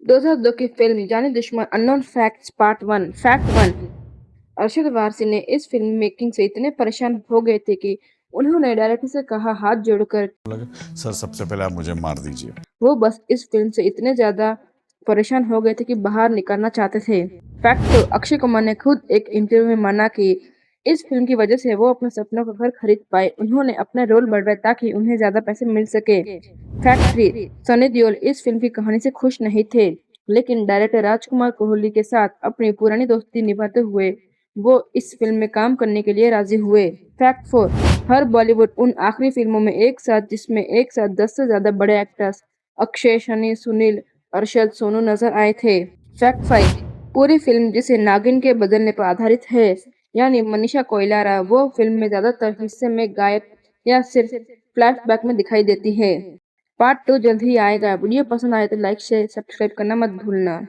2002 की फिल्म जाने दुश्मन unknown facts part 1 fact 1। Arshad Warsi ने इस फिल्म मेकिंग से इतने परेशान हो गए थे कि उन्होंने डायरेक्टर से कहा हाथ जोड़कर सर सबसे पहले आप मुझे मार दीजिए। वो बस इस फिल्म से इतने ज्यादा परेशान हो गए थे कि बाहर निकलना चाहते थे। फैक्ट 2। अक्षय कुमार ने खुद एक इंटरव्यू में माना कि इस फिल्म की वजह से वो अपने सपनों का घर खरीद पाए। उन्होंने अपना रोल बढ़ाया ताकि उन्हें ज्यादा पैसे मिल सके। फैक्ट 3। सनी देओल इस फिल्म की कहानी से खुश नहीं थे, लेकिन डायरेक्टर राजकुमार कोहली के साथ अपनी पुरानी दोस्ती निभाते हुए वो इस फिल्म में काम करने के लिए राजी हुए। फैक्ट 4। हर बॉलीवुड उन आखिरी फिल्मों में एक साथ जिसमें एक साथ 10 से ज्यादा बड़े एक्टर्स अक्षय, शनि, सुनील, अरशद, सोनू नजर आए थे। फैक्ट 5। पूरी फिल्म जिसे नागिन के बदलने पर आधारित है, यानी मनीषा कोइराला, वो फिल्म में ज्यादातर हिस्से में गायब या सिर्फ फ्लैशबैक में दिखाई देती है। पार्ट 2 जल्द ही आएगा। वीडियो पसंद आए तो लाइक शेयर सब्सक्राइब करना मत भूलना।